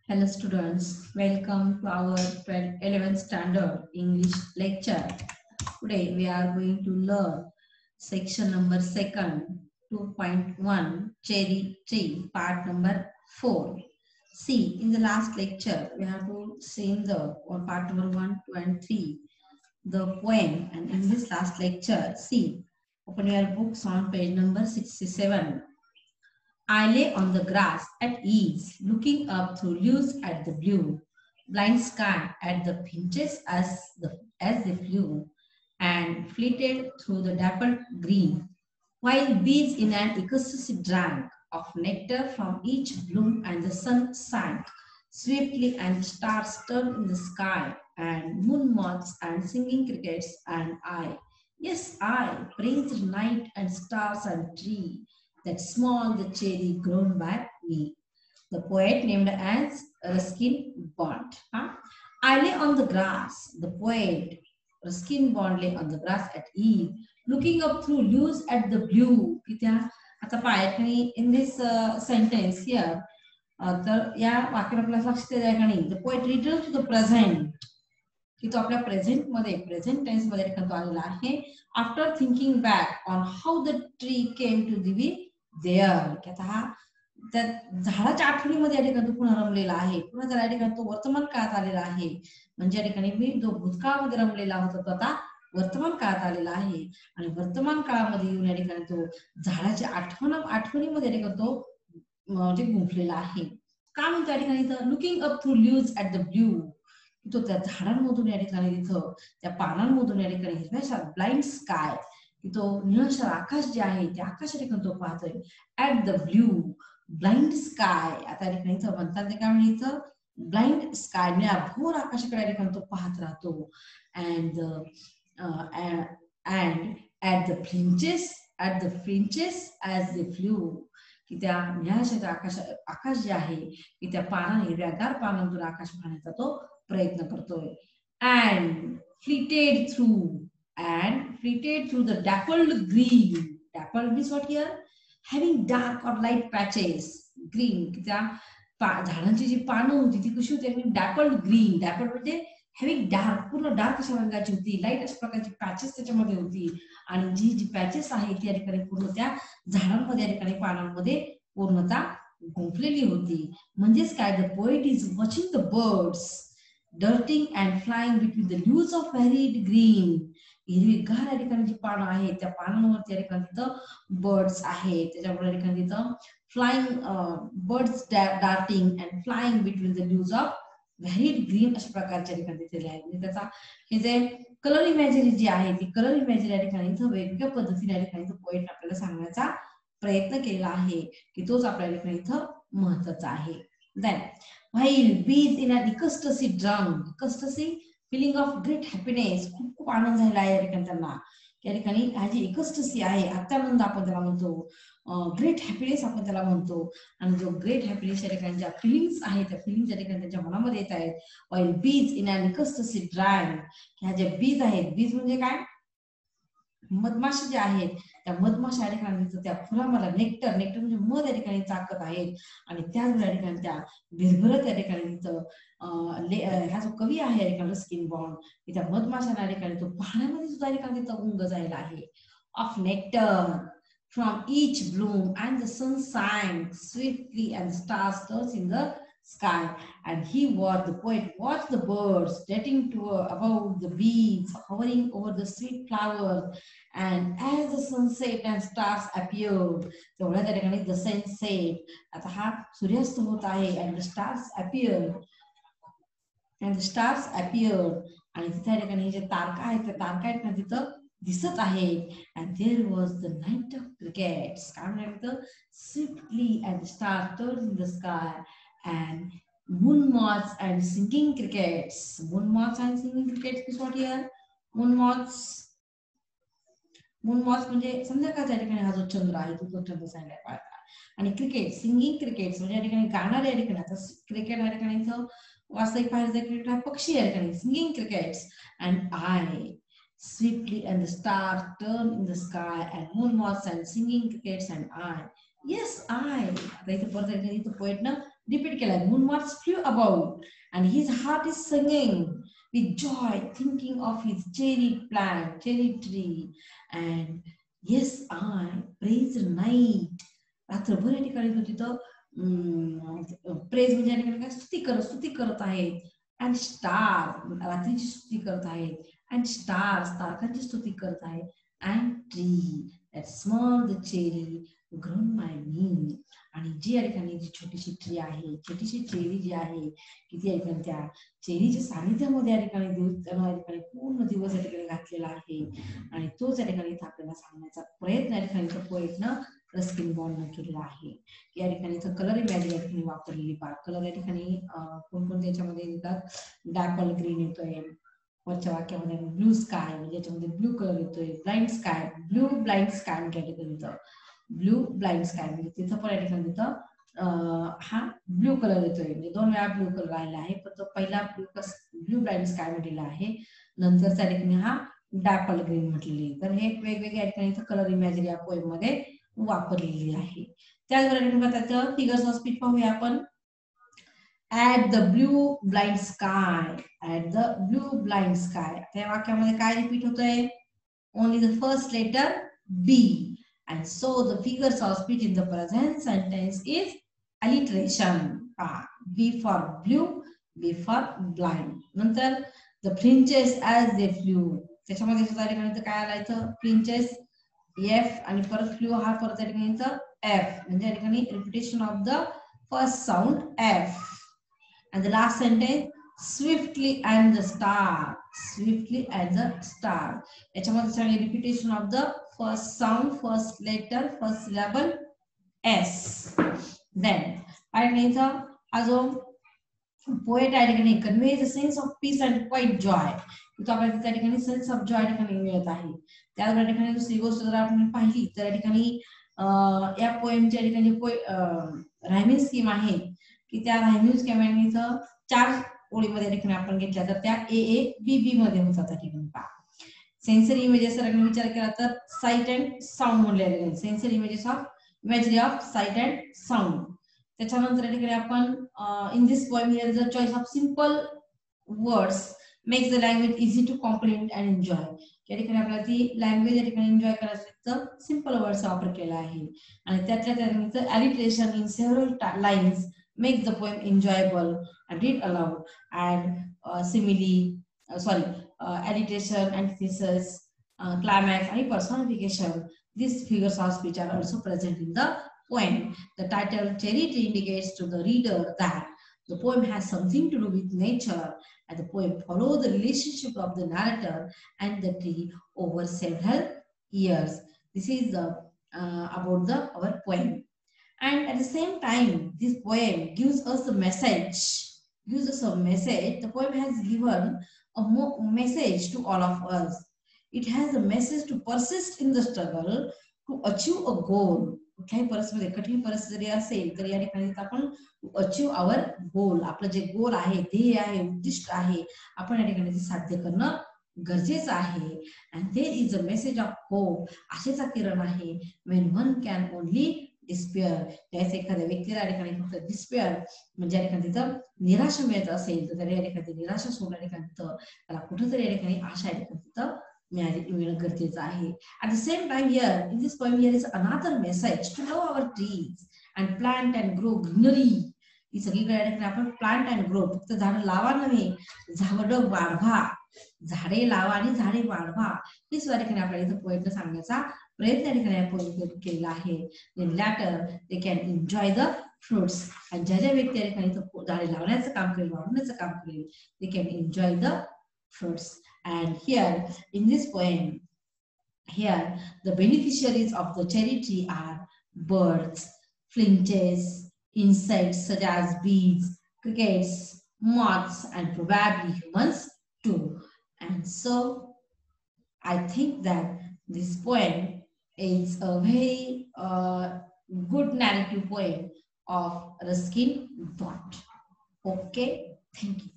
Hello students, welcome to our 11th standard English lecture. Today we are going to learn section number 2, 2.1 Cherry Tree, part number 4. See, in the last lecture we have to sing the part number 1, 2 and 3, the poem, and in this last lecture, see, open your books on page number 67. I lay on the grass at ease, looking up through leaves at the blue, blind sky at the finches as they flew, and flitted through the dappled green, while bees in an ecstasy drank of nectar from each bloom, and the sun sank swiftly, and stars turned in the sky, and moon moths and singing crickets, and I, yes, I praised night and stars and tree that small the cherry grown by me. The poet named as Ruskin Bond. I lay on the grass. The poet Ruskin Bond lay on the grass at eve, looking up through leaves at the blue. आता पायातनी in this sentence here, तर या वाक्याला आपल्याला लक्ष द्यायचं नाही. The poet returns to the present. की तो आपल्या प्रेझेंट मध्ये प्रेझेंट टेन्स मध्ये तो आलेला आहे. After thinking back on how the tree came to be there, की आता हा त्या झाडाच्या आठवणीमध्ये या ठिकाणी तो पुन्हा रमलेला आहे. पुन्हा त्या ठिकाणी तो वर्तमान काळात आलेला आहे. म्हणजे या ठिकाणी मी जो भूतकाळामध्ये रमलेला होता तो आता वर्तमान काळात आलेला आहे. आणि वर्तमान काळामध्ये येऊन या ठिकाणी तो झाडाच्या आठवणीमध्ये या ठिकाणी तो म्हणजे गुंफलेला आहे. का म्हणतो या ठिकाणी तर looking up through leaves at the blue, तो त्या झाडांमधून या ठिकाणी तिथं त्या पानांमधून या ठिकाणी हिरव्याशार ब्लाइंड स्काय, की तो निळशार आकाश जे आहे त्या आकाश ठिकाणी तो पाहतोय. At the blue blind sky, आता ठिकाणी इथं म्हणतात ते काय म्हणजे ब्लाइंड स्काय, निळाभोर आकाशाकडे या ठिकाणी तो पाहत राहतो. And at the flinches as they flew, की त्या निळाशाच्या आकाश जे आहे की त्या हिरव्यागार पानांतून आकाश पाहण्याचा तो प्रयत्न करतोय. And flitted through the dappled green. Dappled means what here? Having dark or light patches. Green, की त्या झाडांची जी पानं होती ती कशी होती? डॅपल्ड ग्रीन. डॅपल्ड म्हणजे हॅव्हिंग डार्क, पूर्ण डार्क अशा रंगाची होती. लाईट अशा प्रकारची पॅचेस त्याच्यामध्ये होती. आणि जी पॅचेस आहे ती या ठिकाणी पूर्ण त्या झाडांमध्ये या ठिकाणी पानांमध्ये पूर्णतः गुंफलेली होती. म्हणजेच काय? The poet is watching the birds darting and flying between the leaves of varied green. हिरवीगार या ठिकाणी जी पानं आहेत त्या पानांवरती या ठिकाणी तिथं बर्ड्स आहेत. त्याच्यामुळे या ठिकाणी तिथं flying birds darting and flying between the leaves of व्हेरीड green अशा प्रकारच्या ठिकाणी दिलेले आहेत. म्हणजे त्याचा हे जे कलर इमॅजिनी जी आहे ती कलर इमॅजिनी या ठिकाणी इथं वेगवेगळ्या पद्धतीने या ठिकाणी पोएट आपल्याला सांगण्याचा प्रयत्न केलेला आहे, की तोच आपल्या ठिकाणी इथं महत्वाचा आहे. Then, while bees in an ecstasy drunk, ecstasy feeling of great happiness, खूप आनंद झाला आहे या ठिकाणी त्यांना. या ठिकाणी हा जी एकस्टसी आहे, अत्यानंद आपण त्याला म्हणतो, ग्रेट हॅपीनेस आपण त्याला म्हणतो. आणि जो ग्रेट हॅपीनेस या ठिकाणी ज्या फिलिंग्स आहेत त्या फिलिंग्स या ठिकाणी त्यांच्या मनामध्ये येत आहेत. while bees in an ecstasy drank, ह्या ज्या बीज आहेत, बीज म्हणजे काय? मधमाशा ज्या आहेत त्या मधमाशा या ठिकाणी त्या फुलामध्ये नेक्टर म्हणजे मध या ठिकाणी चाकत आहेत. आणि त्याच या ठिकाणी त्या भिरभरत या ठिकाणी तिथं हा जो कवी आहे या ठिकाणी रस्किन बॉन्ड, की त्या मधमाशा या ठिकाणी तो पाण्यामध्ये सुद्धा या ठिकाणी तिथं गुंग जायला आहे. Of nectar from each bloom, and the sun sank swiftly and the stars turned in the sky, and the poet watched the birds darting above the bees, hovering over the sweet flowers, and as the sunset and stars appeared, तेवढ्या त्या ठिकाणी the sunset, आता हा सूर्यास्त होत आहे, and the stars appeared, आणि तिथे ठिकाणी जे तारका आहेत त्या तारका आहेत ना तिथं दिसत आहेत. and there was the night of crickets, काय म्हणतात? swiftly and the stars turned in the sky, and moon moths and singing crickets. moon moths and singing crickets is what here? moon moths म्हणजे संध्याकाळच्या ठिकाणी हा जो चंद्र आहे तो चंद्र सांगायला पाहता. आणि क्रिकेट, सिंगिंग क्रिकेट्स म्हणजे या ठिकाणी गाणारे या ठिकाणी, आता क्रिकेट या ठिकाणी वास्तविक पाहिजे क्रिकेट हा पक्षी या ठिकाणी singing crickets. And I swiftly and the stars turn in the sky, and moon moths and singing crickets, and I, yes I, आता इथे परत इथं पोएट ना रिपीट केला. Moonwards flew about and his heart is singing with joy thinking of his cherry plant, cherry tree. And yes, I praise night. रात्रभर या ठिकाणी तो तिथं प्रेज म्हणजे या ठिकाणी काय स्तुती करत आहेत. अँड स्टार रात्रीची स्तुती करत आहेत. अँड स्टार्स तारकांची स्तुती करत आहेत. And tree that small the cherry grown by me. आणि जी या ठिकाणी जी छोटीशी ट्री आहे, छोटीशी चेरी जी आहे की ती या ठिकाणी त्या चेरीच्या सानिध्यामध्ये या ठिकाणी पूर्ण दिवस या ठिकाणी घातलेला आहे. आणि तोच या ठिकाणी आपल्याला सांगण्याचा प्रयत्न या ठिकाणी पोएटनं रस्किन बॉन्डनं केलेला आहे. या ठिकाणी कलर इमॅजिन या ठिकाणी वापरलेली पहा. कलर या ठिकाणी कोणकोणत्या याच्यामध्ये येतात. डॅपल ग्रीन येतोय वरच्या वाक्यामध्ये. ब्लू स्काय म्हणजे याच्यामध्ये ब्लू कलर येतोय. Blind sky, blue blind sky म्हणजे या ठिकाणी ब्लू ब्लाइंड स्काय म्हणजे तिथं पण या ठिकाणी हा ब्लू कलर येतोय. म्हणजे दोन वेळा ब्लू कलर आलेला आहे. पण तो पहिला ब्लू ब्लाइंड स्काय म्हटलेला आहे. नंतर त्या ठिकाणी हा डॅपल ग्रीन म्हटलेली. तर हे वेगवेगळ्या ठिकाणी कलर इमॅजिन या पोएम मध्ये वापरलेली आहे. त्याचबरोबर त्याचं फिगर्स ऑफ स्पीच पाहूया आपण. At the blue blind sky, at the blue blind sky. त्या वाक्यामध्ये काय रिपीट होतंय. Only the first letter B. And so the figures of speech in the present sentence is alliteration. B for blue, B for blind. नंतर the flinches as they flew. त्याच्यामध्ये सुद्धा ठिकाणी काय आलायचं. flinches F आणि परत flew हा परत त्या ठिकाणी F म्हणजे या ठिकाणी repetition of the first sound F. And the last sentence, swiftly and the star, swiftly and the star. याच्यामध्ये repetition of the first sound, first letter, first syllable S. Then हा जो पोएट या ठिकाणी conveys a sense of peace and quiet joy. तो आपल्याला त्या ठिकाणी sense of Joy ठिकाणी मिळत आहे. त्याच ठिकाणी दुसरी गोष्ट जर आपण पाहिली तर या ठिकाणी या पोएमच्या ठिकाणी रायमिंग स्कीम आहे की त्या रायमिंग स्कीमने 4 ओळीमध्ये ठिकाणी आपण घेतल्या तर त्या ए बी बी मध्ये होतात. त्या ठिकाणी पहा सेन्सरी इमेजेस जर विचार केला तर साइट अँड साऊंड म्हणले. Sensory images of imagery of sight and sound. त्याच्यानंतर या ठिकाणी आपण in this poem here the choice of simple words makes the language easy to comprehend and enjoy. या ठिकाणी आपल्याला ती लँग्वेज या ठिकाणी एन्जॉय करायचं तर सिंपल वर्ड्सचा वापर केला आहे. आणि त्यातल्या alliteration in several lines makes the poem enjoyable and read aloud. And alliteration, antithesis, climax and personification. These figures of speech are also present in the poem. The title Cherry Tree indicates to the reader that the poem has something to do with nature, and the poem follows the relationship of the narrator and the tree over several years. This is the about our poem. And at the same time, this poem gives us a message. The poem has given a message to all of us. It has a message to persist in the struggle to achieve a goal. कुठल्याही परिस्थितीमध्ये कठीण परिस्थिती जरी असेल तर या ठिकाणी आपण अचीव आवर गोल. आपलं जे गोल आहे, ध्येय आहे, उद्दिष्ट आहे, आपण या ठिकाणी साध्य करणं गरजेचं आहे. And there is a message of hope. आशेचा किरण आहे. When one can only despair. त्याच एखाद्या व्यक्तीला या ठिकाणी फक्त डिस्पेअर म्हणजे या ठिकाणी तिथं निराशा मिळत असेल तर या ठिकाणी निराशा सोडल्या ठिकाणी त्याला कुठेतरी या ठिकाणी आशा या ठिकाणी तिथं मिळणं गरजेचं आहे. At the same time here in this poem here is another message to love our trees and plant and grow greenery. ही सगळीकडे या ठिकाणी आपण प्लांट अँड ग्रो फक्त झाडं लावा नव्हे, झाडं वाढवा. झाडे लावा आणि झाडे वाढवा. ही सुद्धा ठिकाणी आपल्याला इथं पोएटने सांगण्याचा प्रयत्न ठिकाणी केलेला आहे. Later they can enjoy the fruits. आणि ज्या ज्या व्यक्ती या ठिकाणी झाडे लावण्याचं काम करेल, वाढवण्याचं काम करेल, दे can enjoy the fruits. And here in this poem here the beneficiaries of the cherry tree are birds, finches, insects such as bees, crickets, moths, and probably humans too. And so I think that this poem is a very good narrative poem of Ruskin Bond. Okay, thank you.